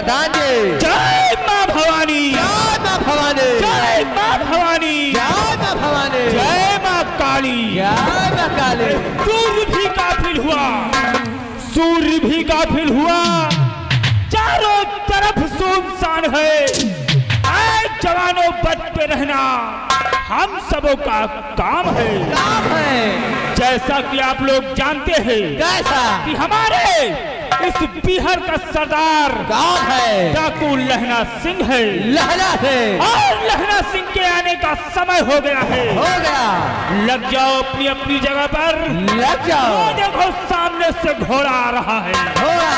प्रधान जी। जय माँ भवानी, जय माँ भवानी, जय माँ भवानी, जय माँ भवानी, जय माँ काली, जय माँ काली। सूर्य भी गाफिल हुआ, सूर्य भी गाफिल हुआ, चारों तरफ सुनसान है। ऐ जवानों बच पे रहना, हम सबों का काम है। काम है जैसा कि आप लोग जानते हैं कैसा कि हमारे इस बिहार का सरदार काम है डाकू लहना सिंह है। लहना है और लहना सिंह के आने का समय हो गया है। हो गया। लग जाओ अपनी अपनी जगह पर। लग जाओ। वो देखो सामने से घोड़ा आ रहा है। घोड़ा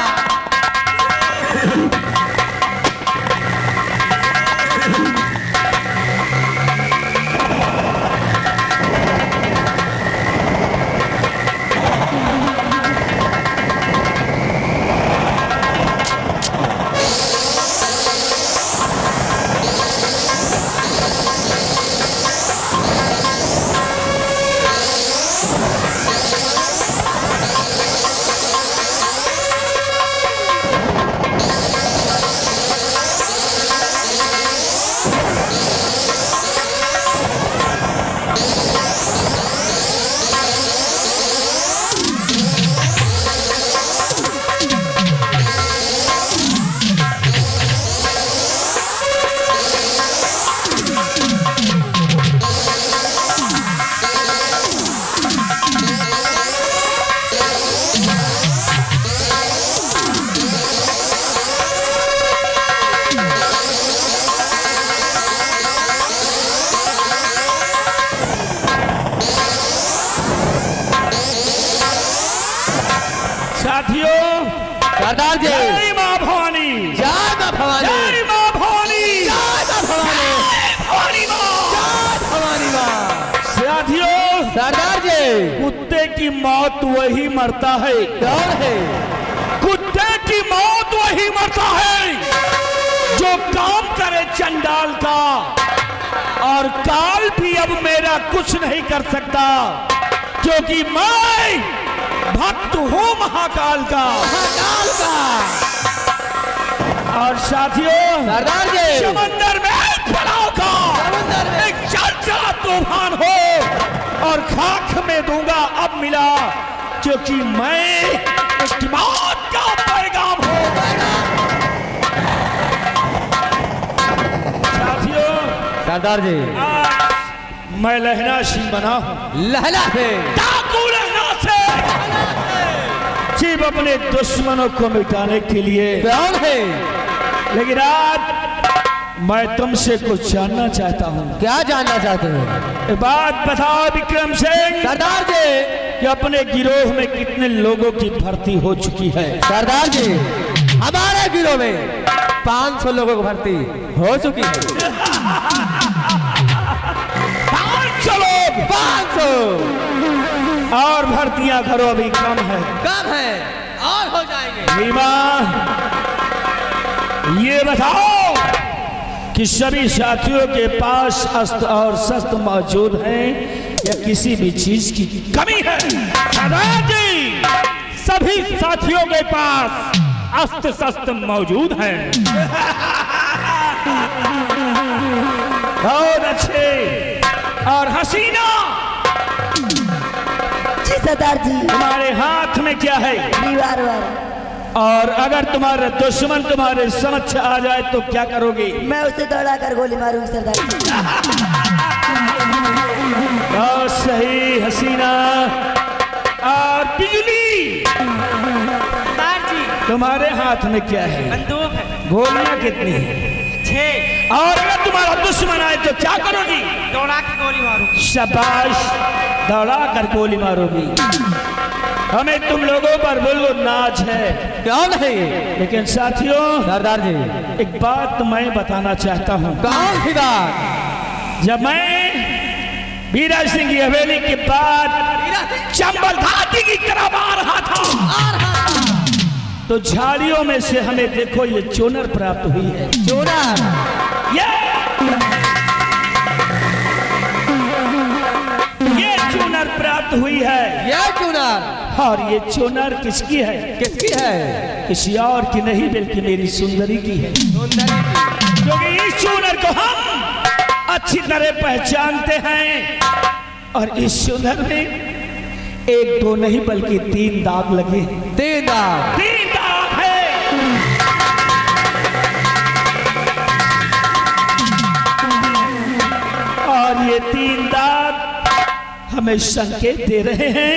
सरदार जी। जय माँ भवानी, जय माँ भवानी, जय माँ भवानी, जय माँ भवानी, भवानी माँ, जय भवानी माँ। साथियों, सरदार जी कुत्ते की मौत वही मरता है। कौन है? कुत्ते की मौत वही मरता है जो काम करे चंडाल का। और काल भी अब मेरा कुछ नहीं कर सकता, क्योंकि मैं भक्त हूँ महाकाल का। महाकाल का। और साथियों, सरदार जी समंदर में फलाव का समंदर में एक चर्चा तूफान हो और खाक में दूंगा अब मिला, क्योंकि मैं एक मौत का पैगाम हूँ। साथियों, सरदार जी आज मैं लहना सिंह बना हूँ। लहला है डाकू लहना से सिर्फ अपने दुश्मनों को मिटाने के लिए। कौन है? लेकिन आज मैं तुमसे कुछ जानना चाहता हूँ। क्या जानना चाहते हो? एक बात बताओ विक्रम सिंह, सरदार जी कि अपने गिरोह में कितने लोगों की भर्ती हो चुकी है? सरदार जी हमारे गिरोह में 500 लोगों को भर्ती हो चुकी है। 500 लोग, 500 और भर्तियां करो अभी कम है। कम है और हो जाएंगे। रीमा, ये बताओ कि सभी साथियों के पास अस्त्र और शस्त्र मौजूद हैं या किसी भी चीज की कमी है? सरदार जी, सभी साथियों के पास अस्त्र शस्त्र मौजूद हैं। बहुत अच्छे। और हसीना, जी सरदार जी। तुम्हारे हाथ में क्या है? दीवार वार। और अगर तुम्हारा दुश्मन तुम्हारे समक्ष आ जाए तो क्या करोगी? मैं उसे दौड़ा कर गोली मारूंगी सरदार जी। बहुत सही हसीना। और बिजली, सरदार जी तुम्हारे हाथ में क्या है? बंदूक है। गोलियां कितनी है? 6। और अगर तुम्हारा दुश्मन आए तो क्या करोगी? दौड़ा के गोली मारूंगी। शाबाश, दौड़ा कर गोली मारोगी। हमें तुम लोगों पर बिल्कुल नाज है। कौन है ये? लेकिन साथियों, सरदार जी एक बात मैं बताना चाहता हूँ। कौन सी बात? जब मैं वीरा सिंह की हवेली के बाद चंबल घाटी की तरफ आ रहा था तो झाड़ियों में से हमें देखो ये चोनर प्राप्त हुई है। चोनर? ये चोनर चुनर प्राप्त हुई है। ये चुनर और ये चुनर किसकी है? किसकी है? किसी और की नहीं बल्कि मेरी सुंदरी की है। सुंदरी की। क्योंकि इस चुनर को हम अच्छी तरह पहचानते हैं और इस चुनर में एक दो नहीं बल्कि 3 दाग लगे हैं। 3 दाग। 3 दाग है। और ये 3 दाग हमें संकेत दे रहे हैं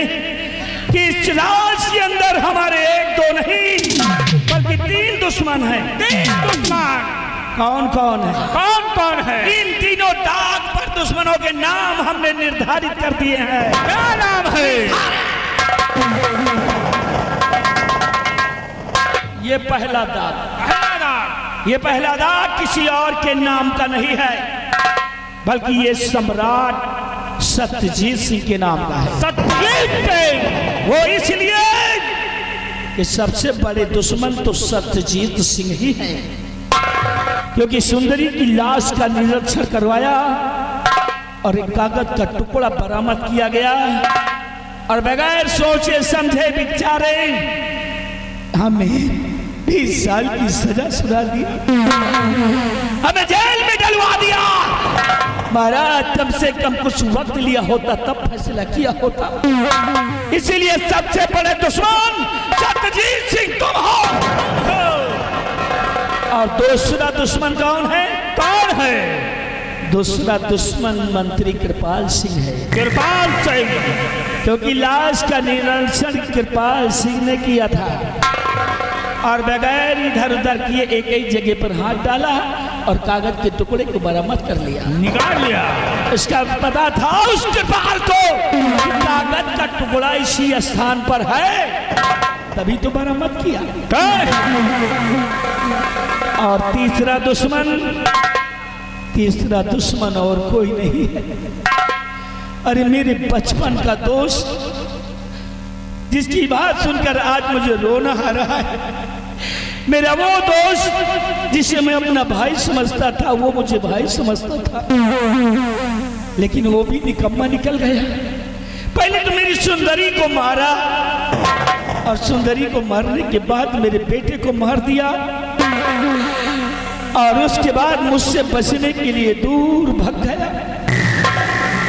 कि इस राज के अंदर हमारे एक दो नहीं बल्कि 3 दुश्मन हैं। 3 दुश्मन। कौन कौन है? कौन कौन है? इन तीनों दाग पर दुश्मनों के नाम हमने निर्धारित कर दिए हैं। क्या नाम है? ये पहला दाग। ये पहला दाग किसी और के नाम का नहीं है बल्कि ये सम्राट सत्यजीत सिंह के नाम का है। सत्यजीत वो इसलिए कि सबसे बड़े दुश्मन तो सत्यजीत सिंह ही हैं, क्योंकि सुंदरी की लाश का निरीक्षण करवाया और एक कागज का टुकड़ा बरामद किया गया और बगैर सोचे समझे विचारे हमें 20 साल की सजा सुना दी, हमें जेल में डलवा दिया। महाराज कम से कम कुछ वक्त लिया होता तब फैसला किया होता। इसीलिए सबसे बड़े दुश्मन सत्यजीत सिंह तुम हो। और दूसरा दुश्मन कौन है? कौन है? दूसरा दुश्मन मंत्री कृपाल सिंह है। कृपाल सिंह, क्योंकि लाश का निरीक्षण कृपाल सिंह ने किया था और बगैर इधर उधर किए एक ही जगह पर हाथ डाला और कागज के टुकड़े को बरामद कर लिया, निकाल लिया। इसका पता था उस कृपाल को कि कागज का टुकड़ा इसी स्थान पर है, तभी तो बरामद किया। और तीसरा दुश्मन और कोई नहीं है। अरे मेरे बचपन का दोस्त जिसकी बात सुनकर आज मुझे रोना आ रहा है, मेरा वो दोस्त जिसे मैं अपना भाई समझता था, वो मुझे भाई समझता था, लेकिन वो भी निकम्मा निकल गया। पहले तो मेरी सुंदरी को मारा और सुंदरी को मारने के बाद मेरे बेटे को मार दिया और उसके बाद मुझसे बचने के लिए दूर भाग गया।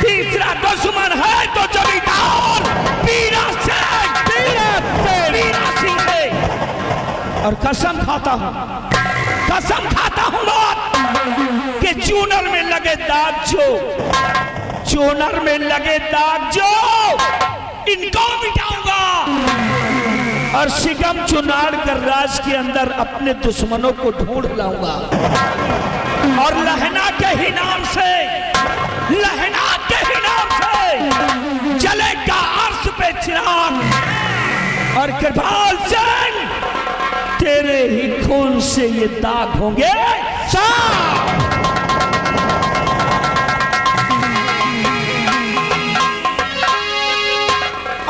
तीसरा दुश्मन है तो जमींदार वीरा सिंह है। और कसम खाता हूं कि चूनर में लगे दाग जो इनको मिटाऊंगा और सिगम चुनार कर राज के अंदर अपने दुश्मनों को ढूंढ लाऊंगा और लहना के ही नाम से जलेगा अर्श पे चिराग और कृपाल सिंह तेरे ही खून से ये दाग होंगे साफ।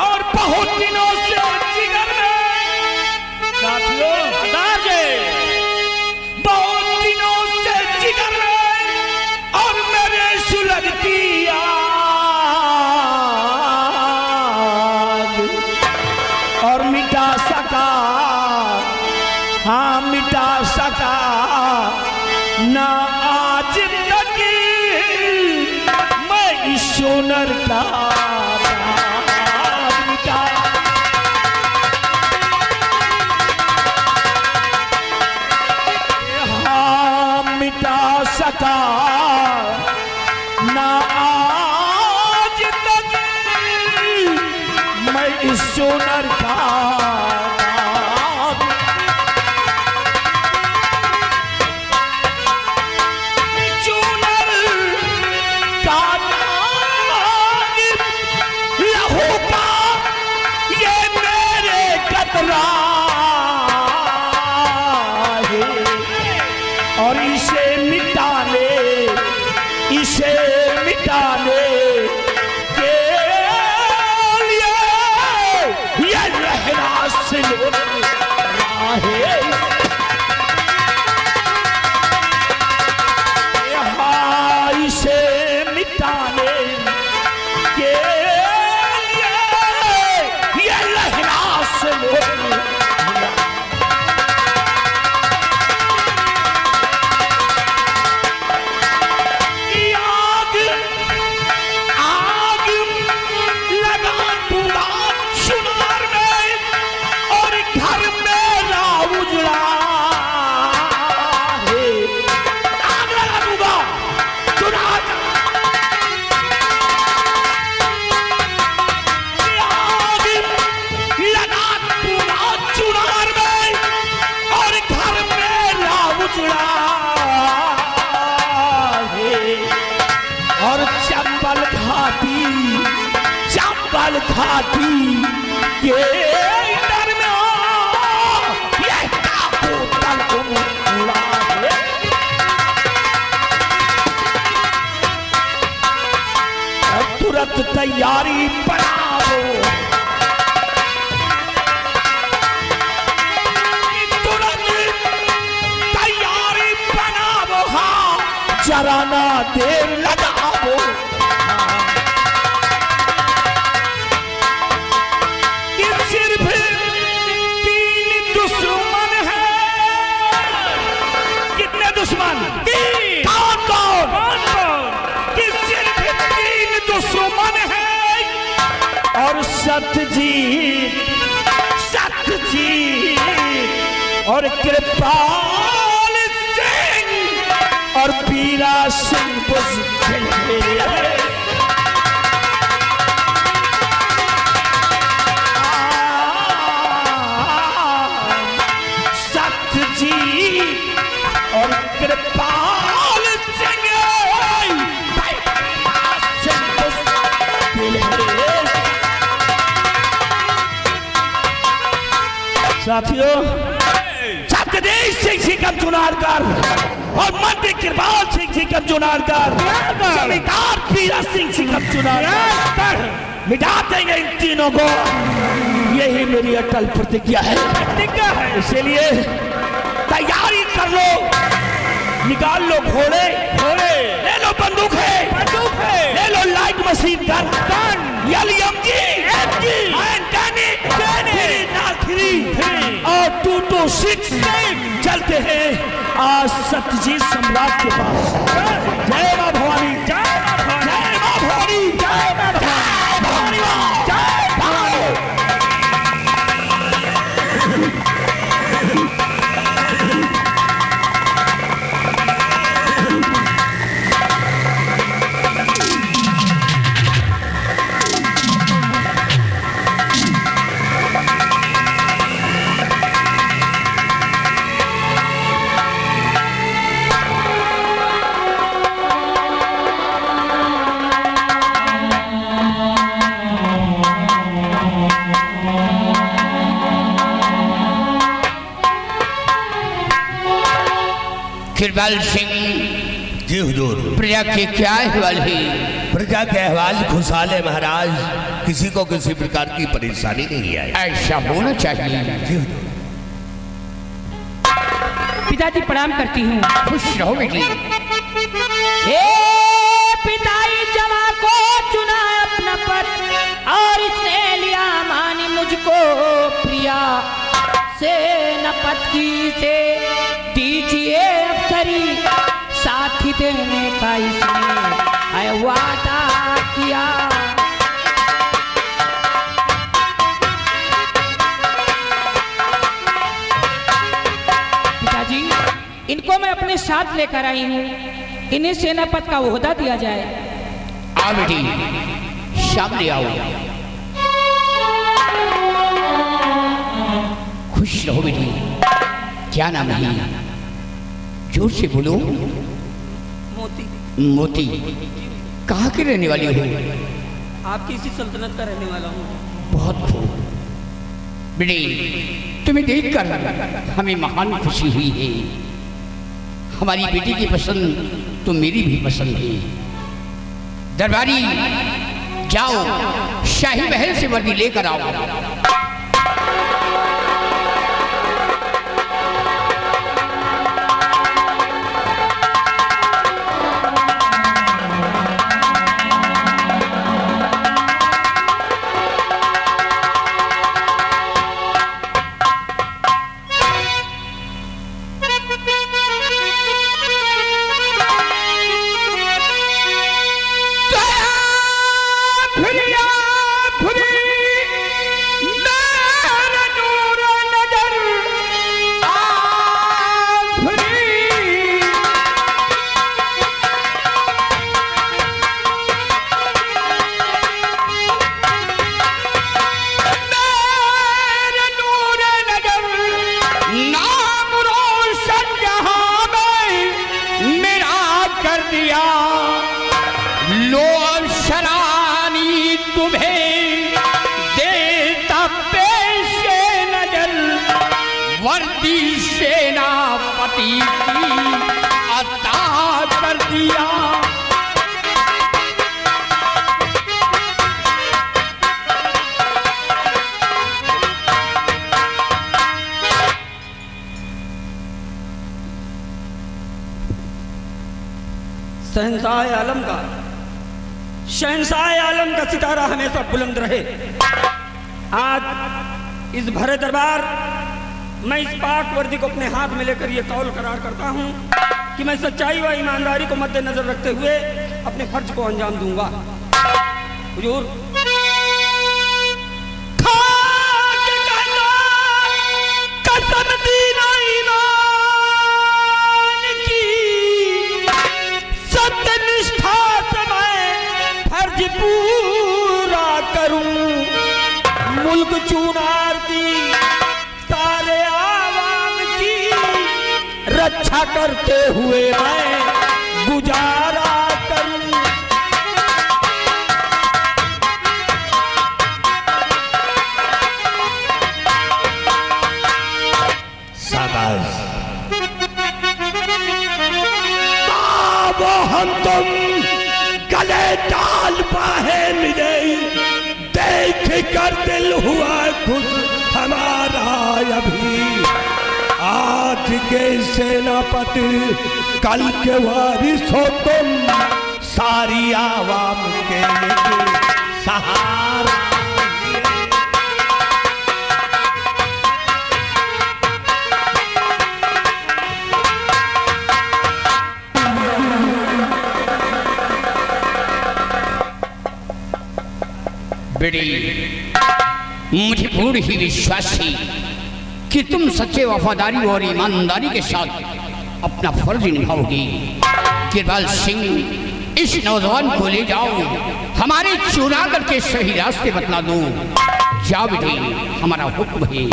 और बहुत दिनों से जिगर में साथियों बहुत दिनों से जिगर में और मेरे सुलगती और मिटा सका ना आज तक मैं इस सोनर का मिटा। हाँ मिटा सका ना आज तक मैं इस सोनर का और इसे मिटाने के लिए ये लहरा से है। हाँ इसे मिटाने के लाल घाटी के दरमियान ये काबूतल उड़ा है। तुरंत तैयारी बनाओ, तुरंत तैयारी बनाओ, हाँ जरा ना देर लगाओ। सिर्फ 3 दुश्मन है। कितने दुश्मन? कौन कौन? कि सिर्फ 3 दुश्मन है और सत्यजीत, सत्यजीत और कृपाल सिंह और बीरा सिंह बुज़दिल है। और कृपाल सिंह साथियों, सत्यदेव सिंह सिकम चुनारकर और मंत्री कृपाल सिंह सिकम चुनारकर, जमींदार बीरा सिंह सिकम चुनारकर मिटा देंगे इन तीनों को। यही मेरी अटल प्रतिज्ञा है। इसीलिए तैयारी कर लो, निकाल लो घोड़े, ले लो बंदूकें, ले लो लाइट मशीन गन, और 226 चलते हैं आज सत्यजीत सम्राट के पास। जय मां भवानी, जय मां भवानी, जय मां भवानी, जय भवानी। कृपाल सिंह जी हुजूर। प्रजा के क्या अहवाल है? प्रजा के अहवाल खुशहाल है महाराज, किसी को किसी प्रकार की परेशानी नहीं आई। ऐसा होना चाहिए। जी हुजूर। पिताजी प्रणाम करती हूँ। खुश रहो बेटी। हे पिताई जमा को चुना अपना पद और इसने लिया मानी मुझको प्रिया से नपत की से दीजिए अफसरी साथी देने का इसने वादा किया। पिताजी इनको मैं अपने साथ लेकर आई हूँ, इन्हें सेनापति का ओहदा दिया जाए। आओ बेटी, सामने आओ। खुश रहो बेटी। क्या नाम है? जोर से बोलो। मोती। मोती। कहाँ की रहने वाली हो? आपकी इसी सल्तनत का रहने वाला हूँ। बहुत खूब बेटी, तुम्हें देखकर हमें महान खुशी हुई है। हमारी बेटी की पसंद तो मेरी भी पसंद है। दरबारी जाओ, शाही महल से वर्दी लेकर आओ। की अता कर दिया। शहंशाह आलम का सितारा हमेशा बुलंद रहे। आज इस भरे दरबार मैं इस पाक वर्दी को अपने हाथ में लेकर ये कौल करार करता हूँ कि मैं सच्चाई व ईमानदारी को मद्देनजर रखते हुए अपने फर्ज को अंजाम दूंगा। हुजूर, पूरा करूं मुल्क चुनार की सारे आवाम की रक्षा करते हुए मैं गुजारा करूं। शाबाश। वो हम तुम गले डाल पाए मिले, देख कर दिल हुआ खुश हमारा अभी। आज के सेनापति कल के वारिस हो तुम, सारी आवाम के लिए सहारा। बेटी, मुझे पूर्ण ही विश्वास है कि तुम सच्चे वफादारी और ईमानदारी के साथ अपना फर्ज निभाओगी। किरपाल सिंह, इस नौजवान को ले जाओ, हमारे चुनागढ़ के सही रास्ते बतला दो। जाओ बेटी, हमारा हुक्म है।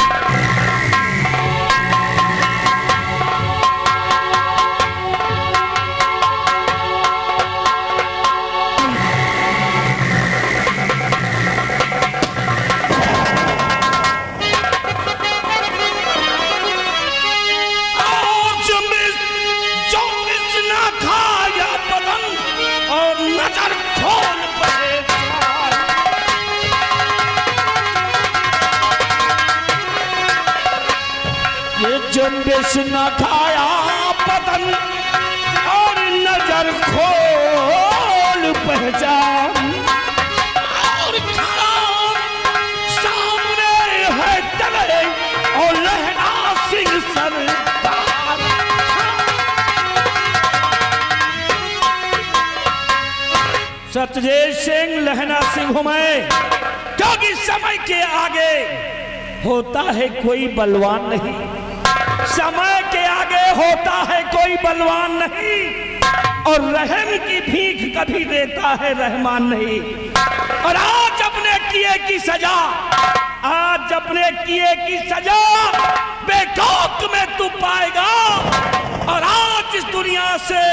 जुम्बिश न खाया पतन और नजर खोल पहचान, और सामने है चले और लहरा सिंह सरदार। सत्यदेव सिंह लहना सिंह हूं मैं, क्योंकि समय के आगे होता है कोई बलवान नहीं, समय के आगे होता है कोई बलवान नहीं, और रहम की भीख कभी देता है रहमान नहीं। और आज अपने किए की सजा, आज अपने किए की सजा बेखौफ में तू पाएगा। और आज इस दुनिया से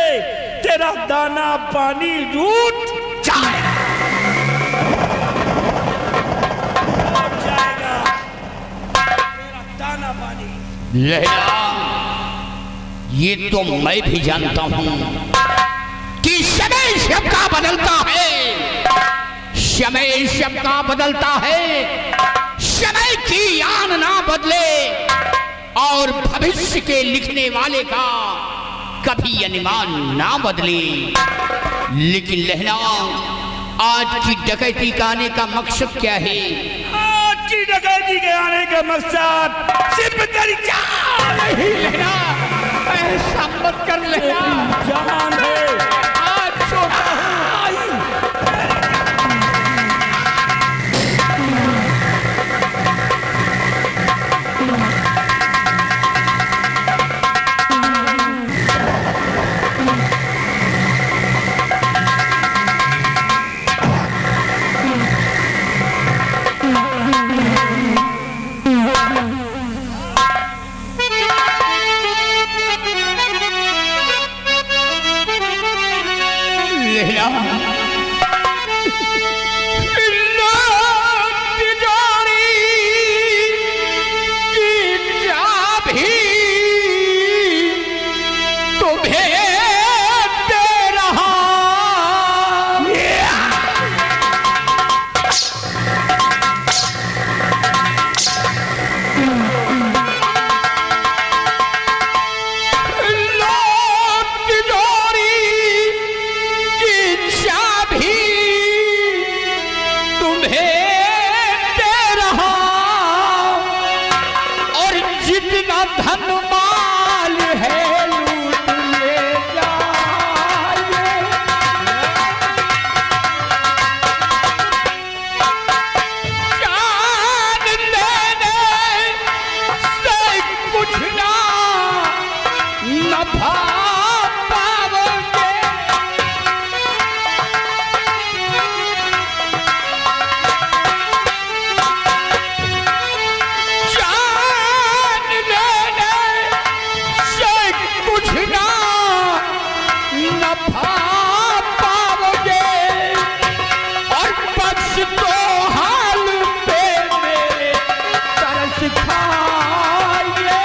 तेरा दाना पानी रूठ जाएगा। तेरा दाना पानी। लहरा, ये तो मैं भी जानता हूं कि समय सबका बदलता है, समय सबका बदलता है। समय की आन ना बदले और भविष्य के लिखने वाले का कभी अनुमान ना बदले। लेकिन लहरा, आज की डकैती का आने का मकसद क्या है? आज की डकैती के आने का मकसद सिर्फ तेरी जान नहीं लेना। ऐसा मत कर लेना, जान है आज छोटा नफा पाओगे। जान लेने से कुछ ना नफा पाओगे और बस तो हाल पे मेरे तरस खाइए।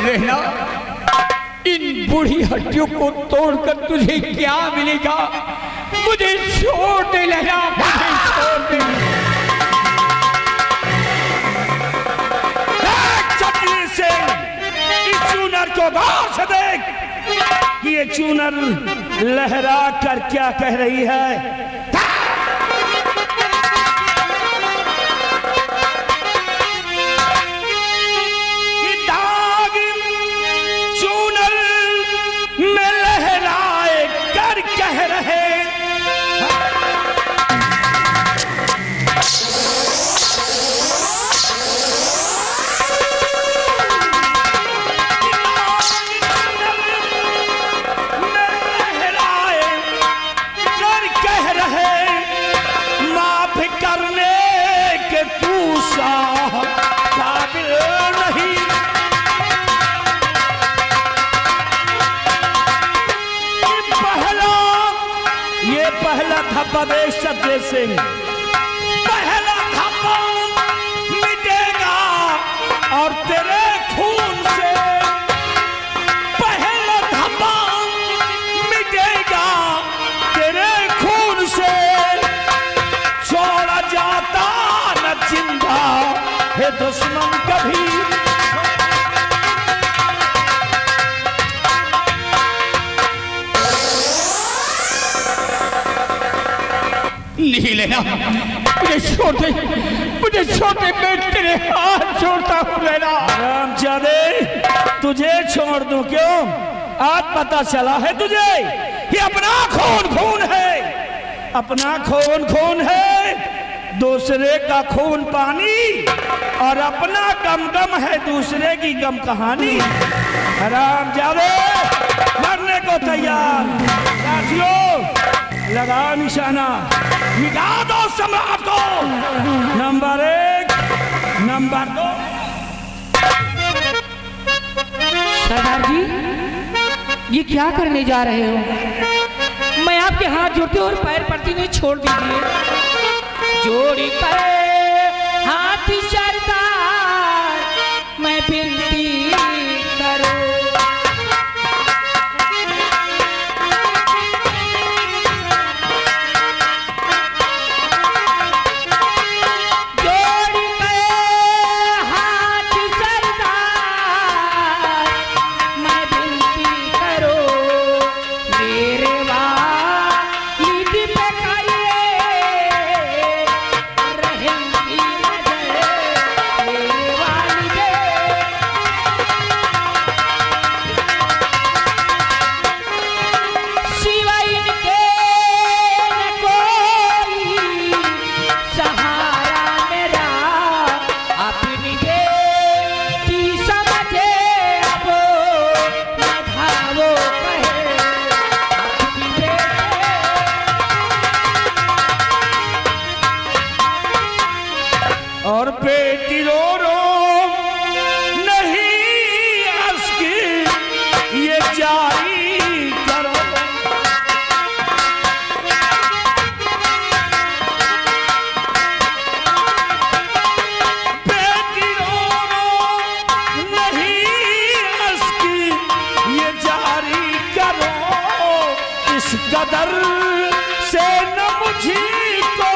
लेना इन बूढ़ी हड्डियों को तोड़कर तुझे क्या मिलेगा? मुझे छोड़ दे लेना, मुझे छोड़ दे। चतुर सिंह, इस चूनर को गौर से देख कि ये चूनर लहरा कर क्या कह रही है। कि दाग चूनर में लहराए कर कह रहे। धब्बा दे सज्जय सिंह, पहला धब्बा मिटेगा और तेरे खून से पहला धब्बा मिटेगा तेरे खून से। छोड़ा जाता न जिंदा है दुश्मन कभी। नहीं लेना, मुझे छोड़ दे, मुझे छोड़ दे, मैं तेरे हाथ छोड़ता हूँ लेना। रामजादे, तुझे छोड़ दूं क्यों? आज पता चला है तुझे कि अपना खून खून है, अपना खून खून है, दूसरे का खून पानी और अपना गम गम है दूसरे की गम कहानी। रामजादे, मरने को तैयार। साथियों, लगाओ निशाना, मिटा दो सम्राट को। Number 1, number 2। सरदार जी, ये क्या करने जा रहे हो? मैं आपके हाथ जोड़ते और पैर पड़ती नहीं, छोड़ दीजिए। जोड़ी कर हाथ सरदार, मैं विनती करूं। और बेटी रो रो नहीं अस्की ये जारी करो। बेटी रो रो नहीं अस्की ये जारी करो। इस कदर से न मुझी को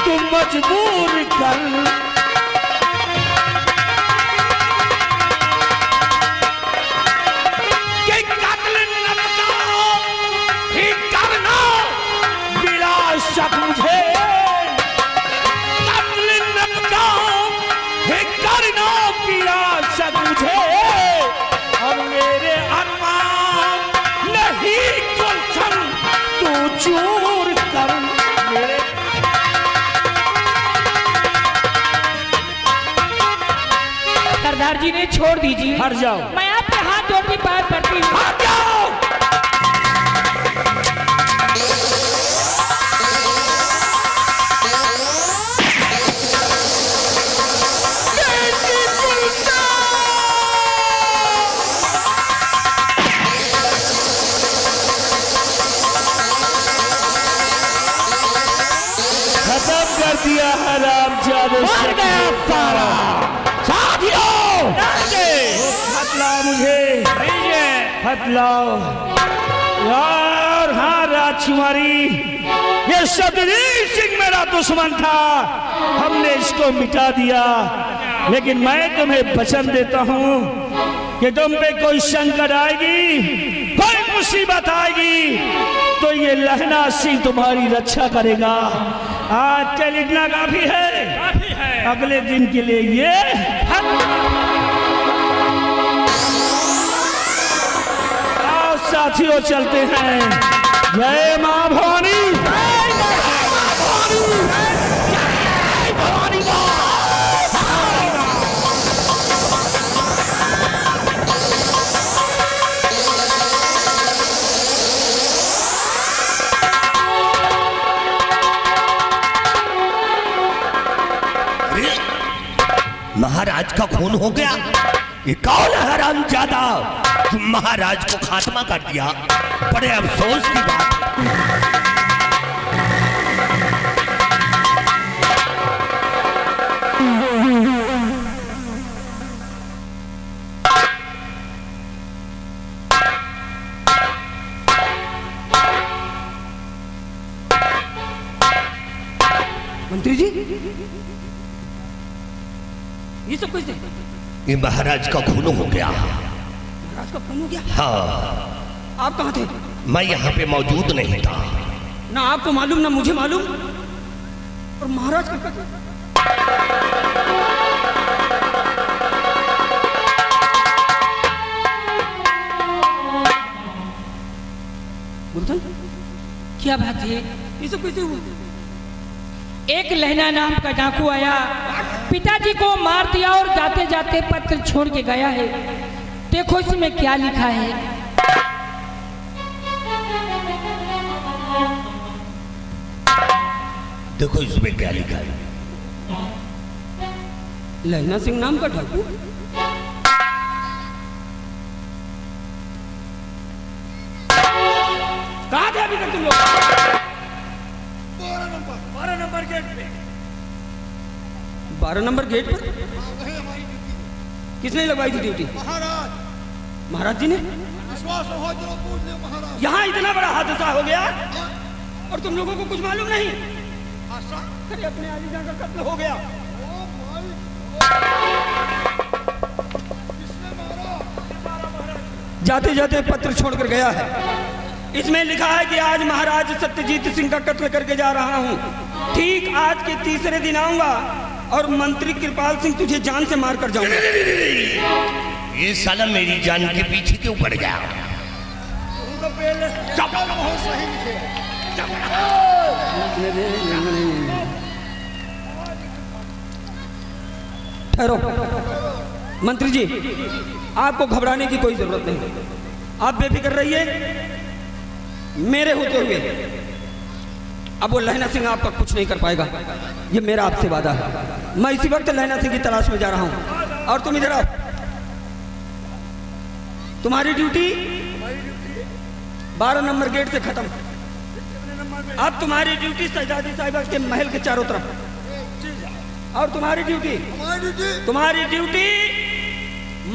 तुम मजबूर कर। कि कत्ल न करो ही करना बिला शक मुझे। कत्ल न करो ही करना बिला शक मुझे। और मेरे अरमान नहीं गुलशन तू चूर कर। मेरे सरदार जी ने छोड़ दीजिए। हट जाओ। मैं आपके हाथ जोड़ती पैर पड़ती हूँ। हट जाओ। खत्म कर दिया हरामजादे मर गया साला। साथियों हथ लाओ मुझे, हथ लाओ यार। हाँ राजकुमारी, ये सतवीर सिंह मेरा दुश्मन था, हमने इसको मिटा दिया। लेकिन मैं तुम्हें वचन देता हूँ कि तुम पे कोई संकट आएगी, कोई मुसीबत आएगी, तो ये लहना सिंह तुम्हारी रक्षा करेगा। आज चल इतना काफी है, अगले दिन के लिए ये आओ साथियों चलते हैं। जय मां भवानी। महाराज का खून हो गया। ये कौन है हरामजादा जो महाराज को खात्मा कर दिया? बड़े अफसोस की बात। मंत्री जी, ये सब कैसे? ये महाराज का खून हो गया। महाराज का खून हो गया? हाँ। आप कहाँ थे? मैं यहाँ पे मौजूद नहीं था। ना आपको मालूम ना मुझे मालूम। और महाराज का गुलशन, क्या बात है? ये सब कैसे हुआ? एक लहना नाम का डाकू आया, पिताजी को मार दिया और जाते जाते पत्र छोड़ के गया है। देखो इसमें क्या लिखा है। देखो इसमें क्या लिखा है। लहना सिंह नाम का डाकू? कहाँ थे अभी तक तुम लोग? 12 नंबर गेट पे। 12 नंबर गेट पर? किसने लगवाई थी ड्यूटी? महाराज। महाराज जी ने? विश्वास हो जो पूछ ले महाराज। यहाँ इतना बड़ा हादसा हो गया और तुम लोगों को कुछ मालूम नहीं? अरे अपने आली जान का कत्ल हो गया। जाते जाते पत्र छोड़कर गया है। इसमें लिखा है कि आज महाराज सत्यजीत सिंह का कत्ल करके जा रहा हूँ। ठीक आज के तीसरे दिन आऊंगा और मंत्री कृपाल सिंह तुझे जान से मार कर जाऊंगा। ये साला मेरी जान के पीछे क्यों पड़ गया? ठहरो मंत्री जी, आपको घबराने की कोई जरूरत नहीं। आप बेफिक्र रहिए मेरे होते हुए। अब वो लहना सिंह आपका कुछ नहीं कर पाएगा, ये मेरा आपसे वादा है। मैं इसी वक्त लहना सिंह की तलाश में जा रहा हूं और तुम इधर आओ। तुम्हारी ड्यूटी 12 नंबर गेट से खत्म। अब तुम्हारी ड्यूटी शहजादी साहिबा के महल के चारों तरफ। और तुम्हारी ड्यूटी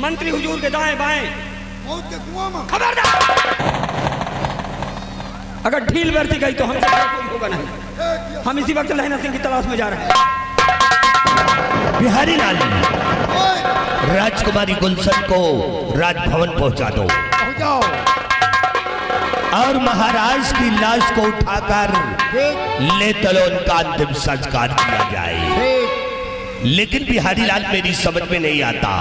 मंत्री हुजूर के दाएं बाएं। खबरदार, अगर ढील बरती गई तो हमसे कोई होगा नहीं। हम इसी वक्त लहना सिंह की तलाश में जा रहे हैं। बिहारी लाल, राजकुमारी गुलशन को राजभवन पहुंचा दो और महाराज की लाश को उठाकर ले चलो, उनका अंतिम संस्कार किया जाए। लेकिन बिहारी लाल, मेरी समझ में नहीं आता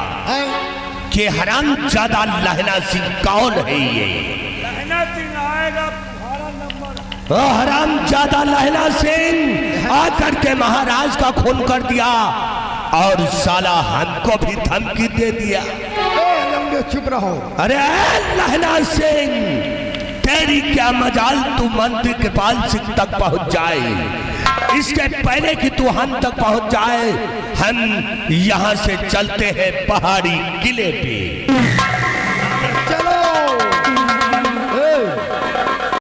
कि हरामजादा लहना सिंह कौन है? ये लहना सिंह आएगा 12 नंबर। हरामजादा लहना सिंह आकर के महाराज का खून कर दिया और साला हमको भी धमकी दे दिया। चुप रहो। अरे लहना सिंह, तेरी क्या मजाल तू मंत्री कृपाल सिंह तक पहुंच जाए। इसके पहले कि तू हम तक पहुंच जाए, हम यहां से चलते हैं पहाड़ी किले पे।